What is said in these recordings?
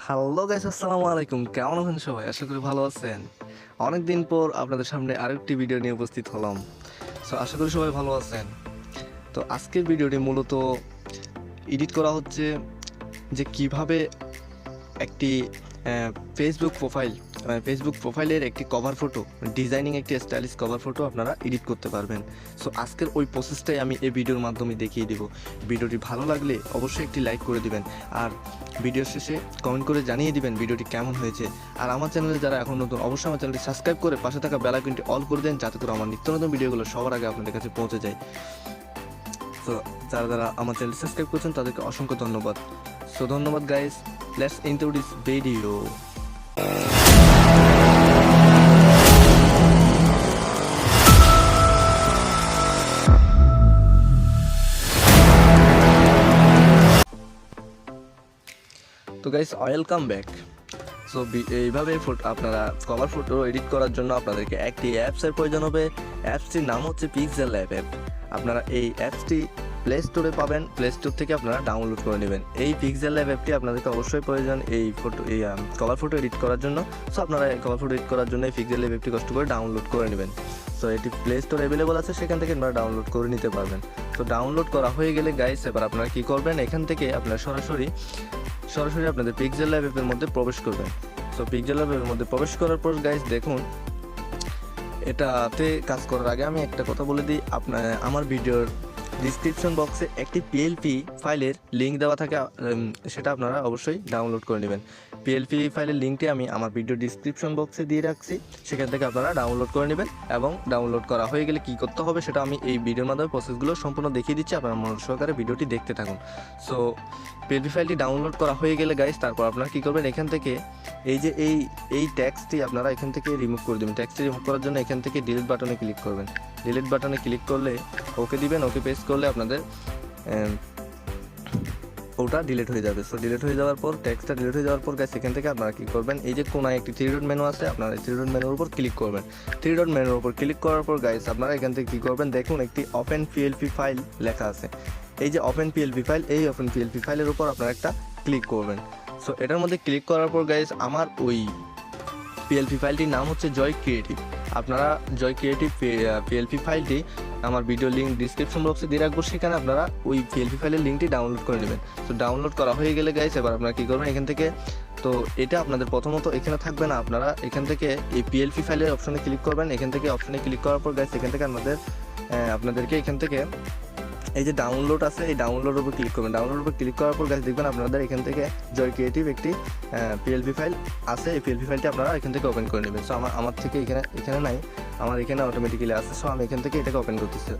Hello guys, আসসালামু আলাইকুম। কেমন আছেন সবাই? আশা করি ভালো আছেন। অনেকদিন পর আপনাদের সামনে আরেকটি ভিডিও নিয়ে উপস্থিত হলাম। সো আশা করি সবাই ভালো আছেন। তো আজকের ভিডিওটি মূলত এডিট করা হচ্ছে যে কিভাবে একটি ফেসবুক প্রোফাইলের একটি কভার ফটো, ডিজাইনিং একটি স্টাইলিশ কভার ফটো আপনারা এডিট করতে পারবেন। সো আজকের ওই প্রসেসটাই আমি এই ভিডিওর মাধ্যমে দেখিয়ে দেব। ভিডিওটি ভালো লাগলে অবশ্যই একটি লাইক করে দিবেন, আর ভিডিও শেষে কমেন্ট করে জানিয়ে দিবেন ভিডিওটি কেমন হয়েছে। আর আমার চ্যানেলে যারা এখন নতুন, অবশ্যই আমার চ্যানেলটি সাবস্ক্রাইব করে পাশে থাকা বেল আইকনটি অল করে দেন, যাতে করে আমার নিত্য নতুন ভিডিওগুলো সবার আগে আপনাদের কাছে পৌঁছে যায়। তো যারা যারা আমার চ্যানেল সাবস্ক্রাইব করছেন তাদেরকে অসংখ্য ধন্যবাদ। সো ধন্যবাদ guys, let's intro this video. তো গাইস, ওয়েলকাম ব্যাক। সো এইভাবে আপনারা কভার ফটো এডিট করার জন্য আপনাদেরকে একটি অ্যাপসের প্রয়োজন হবে। অ্যাপসটির নাম হচ্ছে Pixellab অ্যাপ। আপনারা এই অ্যাপসটি প্লে স্টোরে পাবেন, প্লে স্টোর থেকে আপনারা ডাউনলোড করে নেবেন। এই Pixellab অ্যাপটি আপনাদেরকে অবশ্যই প্রয়োজন এই কভার ফটো এডিট করার জন্য। সো আপনারা কভার ফটো এডিট করার জন্য এই Pixellab অ্যাপটি কষ্ট করে ডাউনলোড করে নেবেন। সো এটি প্লে স্টোর অ্যাভেলেবল আছে, সেখান থেকে আপনারা ডাউনলোড করে নিতে পারবেন। তো ডাউনলোড করা হয়ে গেলে গাইস, এবার আপনারা কী করবেন, এখান থেকে আপনারা সরাসরি আপনাদের Pixellab অ্যাপের মধ্যে প্রবেশ করবেন। সো Pixellab অ্যাপের মধ্যে প্রবেশ করার পর গাইস দেখুন, এটাতে কাজ করার আগে আমি একটা কথা বলে দিই। আমার ভিডিওর ডিসক্রিপশন বক্সে একটি পিএলপি ফাইলের লিঙ্ক দেওয়া থাকে, সেটা আপনারা অবশ্যই ডাউনলোড করে নেবেন। পিএলপি ফাইলের লিঙ্কটি আমি আমার ভিডিও ডিসক্রিপশন বক্সে দিয়ে রাখছি, সেখান থেকে আপনারা ডাউনলোড করে নেবেন। এবং ডাউনলোড করা হয়ে গেলে কী করতে হবে সেটা আমি এই ভিডিওর মাধ্যমে প্রসেসগুলো সম্পূর্ণ দেখিয়ে দিচ্ছি, আপনারা মনোযোগ সহকারে ভিডিওটি দেখতে থাকুন। সো পিএলপি ফাইলটি ডাউনলোড করা হয়ে গেলে গাইস, তারপর আপনারা কী করবেন, এখান থেকে এই যে এই ট্যাক্সটি আপনারা এখান থেকে রিমুভ করে দেবেন। ট্যাক্সটি রিমুভ করার জন্য এখান থেকে ডিলিট বাটনে ক্লিক করবেন। ডিলিট বাটনে ক্লিক করলে ওকে দিবেন, ওকে প্রেস করলে আপনাদের ওটা ডিলিট হয়ে যাবে। সো ডিলিট হয়ে যাওয়ার পর, ট্যাক্সটা ডিলিট হয়ে যাওয়ার পর গাইস, এখান থেকে আপনারা কী করবেন, এই যে কোনায় একটি থ্রি ডট মেনু আছে, আপনারা থ্রি ডট মেনুর উপর ক্লিক করবেন। থ্রি ডট মেনুর উপর ক্লিক করার পর গাইস, আপনারা এখান থেকে কী করবেন, দেখুন একটি ওপেন পিএলপি ফাইল লেখা আছে। এই যে ওপেন পিএলপি ফাইল, এই ওপেন পিএলপি ফাইলের উপর আপনারা একটা ক্লিক করবেন। সো এটার মধ্যে ক্লিক করার পর গাইস, আমার ওই পিএলপি ফাইলটির নাম হচ্ছে জয় ক্রিয়েটিভ। আপনারা জয় ক্রিয়েটিভ পিএলপি ফাইলটি আমার ভিডিও লিঙ্ক ডিসক্রিপশন বক্সে দিয়ে রাখবো, সেখানে আপনারা ওই পিএলপি ফাইলের লিঙ্কটি ডাউনলোড করে নেবেন। তো ডাউনলোড করা হয়ে গেলে গাইস, এবার আপনারা কী করবেন, এখান থেকে, তো এটা আপনাদের প্রথমত এখানে থাকবে না, আপনারা এখান থেকে এই পিএলপি ফাইলের অপশনে ক্লিক করবেন। এখান থেকে অপশনে ক্লিক করার পর গাইস, এখান থেকে আপনাদেরকে এখান থেকে এই যে ডাউনলোড আছে, এই ডাউনলোডের উপর ক্লিক করবেন। ডাউনলোডের উপর ক্লিক করার পর গাইস দেখবেন আপনাদের এখান থেকে জয় ক্রিয়েটিভ একটি পিএলপি ফাইল আছে। এই পিএলপি ফাইলটি আপনারা এখান থেকে ওপেন করে নেবেন। সো আমার থেকে এখানে নাই, আমার এখানে অটোমেটিক্যালি আছে। সো আমি এখান থেকে এটাকে ওপেন করতেছি।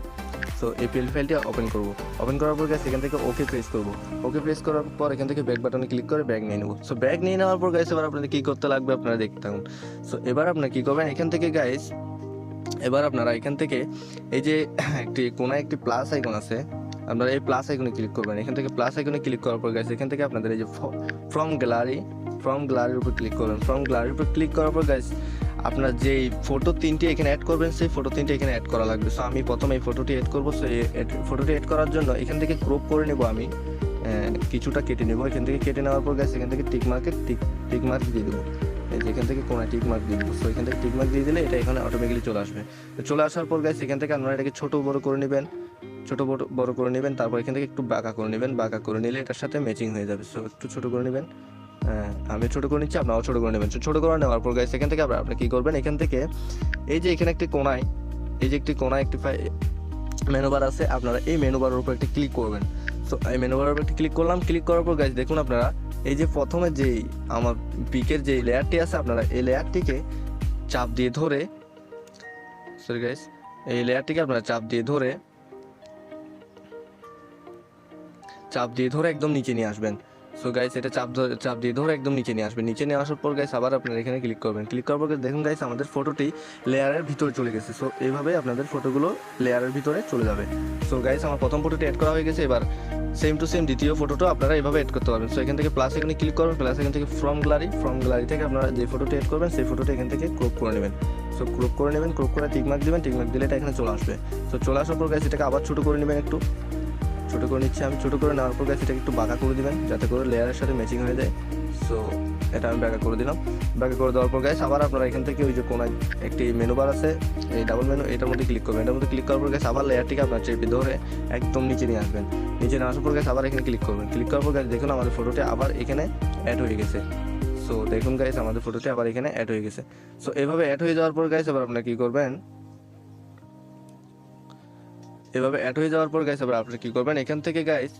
সো এই পিএলপি ফাইলটি ওপেন করবো। ওপেন করার পর গাইস এখান থেকে ওকে প্রেস করবো। ওকে প্রেস করার পর এখান থেকে ব্যাক বাটনে ক্লিক করে ব্যাগ নিয়ে নেবো। সো ব্যাগ নিয়ে নেওয়ার পর গাইস, এবার আপনাদের কী করতে লাগবে আপনারা দেখতে থাকুন। সো এবার আপনারা কী করবেন, এখান থেকে গাইস, এবার আপনারা এখান থেকে এই যে কোনায় একটি প্লাস আইকন আছে, আপনারা এই প্লাস আইকনে ক্লিক করবেন। এখান থেকে প্লাস আইকনে ক্লিক করার পর গাইস, এখান থেকে আপনাদের এই যে ফ্রম গ্যালারির উপর ক্লিক করবেন। ফ্রম গ্যালারির উপর ক্লিক করার পর গাইস, আপনার যেই ফটো তিনটি এখানে অ্যাড করবেন, সেই ফটো তিনটি এখানে অ্যাড করা লাগবে। সো আমি প্রথমে এই ফটোটি অ্যাড করবো। সো এই ফটোটি অ্যাড করার জন্য এখান থেকে ক্রপ করে নেব, আমি কিছুটা কেটে নেব। এখান থেকে কেটে নেওয়ার পর গাইস, এখান থেকে টিক মার্ক দিয়ে দেবো। এখান থেকে কোনো টিক মার্ক দিয়ে দেবো। সো এখান থেকে টিক মার্ক দিয়ে দিলে এটা এখানে অটোমেটিক্যালি চলে আসবে। তো চলে আসার পর গাইস, এখান থেকে আপনারা এটাকে ছোটো বড় করে নেবেন, বড় করে নেবেন। তারপর এখান থেকে একটু বাঁকা করে নেবেন। বাঁকা করে নিলে এটার সাথে ম্যাচিং হয়ে যাবে। সো একটু ছোটো করে নেবেন। আমি ছোটো করে নিচ্ছি, আপনারাও ছোটো করে নেবেন। ছোটো করে নেওয়ার পর গাইস, এখান থেকে আপনি কী করবেন, এখান থেকে এই যে এখানে একটি কোনায় একটি মেনু বার আছে, আপনারা এই মেনু বারের উপর একটি ক্লিক করবেন। সো এই মেনু বারের উপর একটি ক্লিক করলাম। ক্লিক করার পর গাইস দেখুন, আপনারা এই যে প্রথমে যেই আমার পিকের যে লেয়ারটি আছে, আপনারা এই লেয়ারটিকে চাপ দিয়ে ধরে, সরি গাইস, এই লেয়ারটিকে আপনারা চাপ দিয়ে ধরে একদম নিচে নিয়ে আসবেন। সো গাইস, এটা চাপ দিয়ে ধরে একদম নিচে নিয়ে আসবেন। নিচে নিয়ে আসার পর গাইস, আবার আপনারা এখানে ক্লিক করবেন। ক্লিক করার পর দেখুন গাইস, আমাদের ফটোটি লেয়ারের ভিতরে চলে গেছে। সো এইভাবে আপনাদের ফটোগুলো লেয়ারের ভিতরে চলে যাবে। সো গাইস, আমার প্রথম ফটোটি অ্যাড করা হয়ে গেছে। এবার সেম টু সেম দ্বিতীয় ফটোটা আপনারা এইভাবে অ্যাড করতে পারবেন। সো এখান থেকে প্লাস এখানে ক্লিক করবেন। প্লাস এখান থেকে ফ্রম গ্যালারি থেকে আপনারা যে ফটোটি অ্যাড করবেন, সেই ফটোটি এখান থেকে ক্রপ করে নেবেন। সো ক্রপ করে টিক মার্ক দিবেন। টিক মার্ক দিলে এটা এখানে চলে আসবে। সো চলে আসার পর গাইস, এটাকে আবার ছোটো করে নেবেন, একটু ছোট করে নিচ্ছি আমি। ছোট করে নেওয়ার পর গাইস এটাকে একটু বাঁকা করে দিবেন যাতে করে লেয়ারের সাথে ম্যাচিং হয়ে যায়। সো এটা আমি বাঁকা করে দিলাম। বাঁকা করে দেওয়ার পর গাইস আবার আপনারা এখান থেকে ওই যে কোনায় একটি মেনু বার আছে, এই ডাবল মেনু, এটার মধ্যে ক্লিক করবেন। এটার মধ্যে ক্লিক করার পর গাইস আবার লেয়ারটিকে আপনার চেপে ধরে একদম নিচে নিয়ে আসবেন। নিচে নিয়ে আসার পর গাইস আবার এখানে ক্লিক করবেন। ক্লিক করার পর গাইস দেখুন আমাদের ফটোটি আবার এখানে অ্যাড হয়ে গেছে। সো দেখুন গাইস আমাদের ফটোটি আবার এখানে অ্যাড হয়ে গেছে। সো এভাবে অ্যাড হয়ে যাওয়ার পর গাইস আবার আপনারা কি করবেন, এভাবে অ্যাড হয়ে যাওয়ার পর গাইস আবার আপনি কি করবেন, এখান থেকে গাইস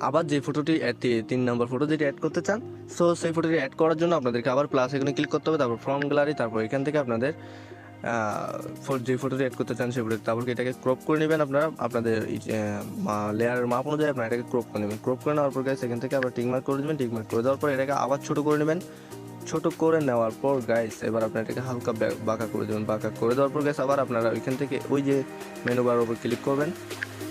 আবার যে ফটোটি 3 নম্বর ফটো যেটি অ্যাড করতে চান, সো সেই ফটোটি অ্যাড করার জন্য আপনাদেরকে আবার প্লাস এখানে ক্লিক করতে হবে, তারপর ফ্রম গ্যালারি, তারপর এখান থেকে আপনাদের যে ফটোটি অ্যাড করতে চান সেই ফটো, তারপর এটাকে ক্রপ করে নেবেন আপনারা আপনাদের লেয়ারের মাপ অনুযায়ী আপনারা এটাকে ক্রপ করে নেবেন। ক্রপ করে নেওয়ার পর গাইস এখান থেকে আবার টিকমার্ক করে দেবেন। টিকমার্ক করে দেওয়ার পর এটাকে আবার ছোট করে নেবেন। ছোট করে নেওয়ার পর গাইস এবার আপনারা এটাকে হালকা বাঁকা করে দেবেন। বাঁকা করে দেওয়ার পর গাইস আবার আপনারা ওইখান থেকে ওই যে মেনু বার উপর ক্লিক করবেন।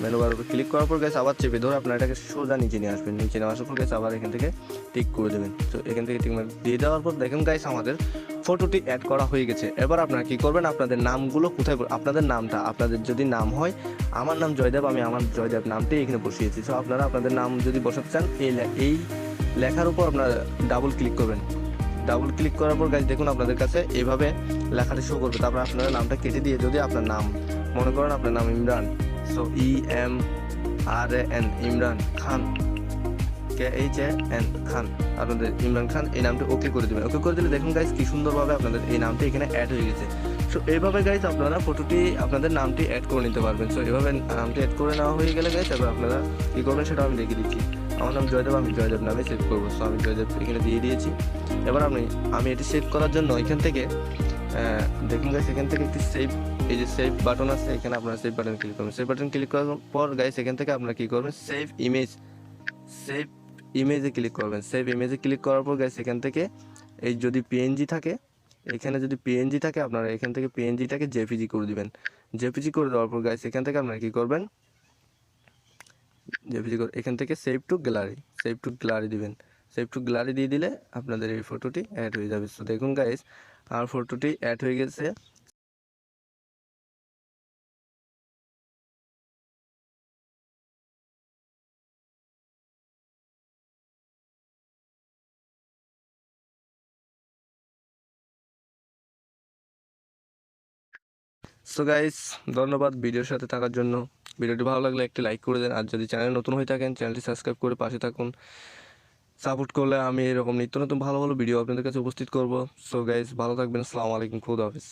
মেনু বার উপর ক্লিক করার পর গাইস আবার চেপে ধরে আপনারা এটাকে সোজা নিচে নিয়ে আসবেন। নিচে নিয়ে আসার পর গাইস আবার এখান থেকে টিক করে দেবেন। তো এখান থেকে টিক দিয়ে দেওয়ার পর দেখেন গাইস আমাদের ফটোটি অ্যাড করা হয়ে গেছে। এবার আপনারা কি করবেন, আপনাদের নামগুলো কোথায়, আপনাদের নামটা, আপনাদের যদি নাম হয় আমার নাম জয়দেব, আমি আমার জয়দেব নামটি এখানে বসিয়েছি। সো আপনারা আপনাদের নাম যদি বসাতে চান এই লেখার উপর আপনারা ডাবল ক্লিক করবেন। ডাবল ক্লিক করার পর গাইস দেখুন আপনাদের কাছে এভাবে লেখাটা শো করবে। তারপর আপনারা নামটা কেটে দিয়ে যদি আপনার নাম মনে করেন আপনার নাম Imran, so IMRAN Imran Khan, KHAN খান, আপনাদের ইমরান খান এই নামটি ওকে করে দেবেন। ওকে করে দিলে দেখুন গাইস কি সুন্দরভাবে আপনাদের এই নামটি এখানে অ্যাড হয়ে গেছে। সো এইভাবে গাইস আপনারা ফটোটি আপনাদের নামটি অ্যাড করে নিতে পারবেন। সো এভাবে নামটি অ্যাড করে নেওয়া হয়ে গেলে গাইস এবার আপনারা কী করবেন সেটা আমি দেখিয়ে দিচ্ছি। আমার নাম জয়দেব, আমি জয়দেব নামে সেভ করবো। সো আমি জয়দেব এখানে দিয়ে দিয়েছি। এবার আমি এটি সেভ করার জন্য এখান থেকে দেখুন গাইস এখান থেকে একটি সেভ, এই যে সেভ বাটন আছে এখানে আপনারা সেভ বাটন ক্লিক করবেন। সেভ বাটন ক্লিক করার পর গাইস এখান থেকে আপনারা কী করবেন, সেভ ইমেজে ক্লিক করবেন। সেভ ইমেজে ক্লিক করার পর গাইস এখান থেকে এই যদি পিএনজি থাকে, এখানে যদি পিএনজি থাকে আপনারা এখান থেকে পিএনজিটাকে জেপিজি করে দিবেন। জেপিজি করে দেওয়ার পর গাইস এখান থেকে আপনারা কী করবেন, জেপিজি করে এখান থেকে সেভ টু গ্যালারি দিবেন। সেভ টু গ্যালারি দিয়ে দিলে আপনাদের এই ফটোটি অ্যাড হয়ে যাবে। সো দেখুন গাইস আর ফটোটি অ্যাড হয়ে গেছে। সো গাইস ধন্যবাদ ভিডিওর সাথে থাকার জন্য। ভিডিওটি ভালো লাগলে একটি লাইক করে দেন, আর যদি চ্যানেল নতুন হয়ে থাকেন চ্যানেলটি সাবস্ক্রাইব করে পাশে থাকুন। সাপোর্ট করলে আমি এরকম নিত্য নতুন ভালো ভালো ভিডিও আপনাদের কাছে উপস্থিত করব। সো গাইস ভালো থাকবেন, আসসালামু আলাইকুম, খুদা হাফেজ।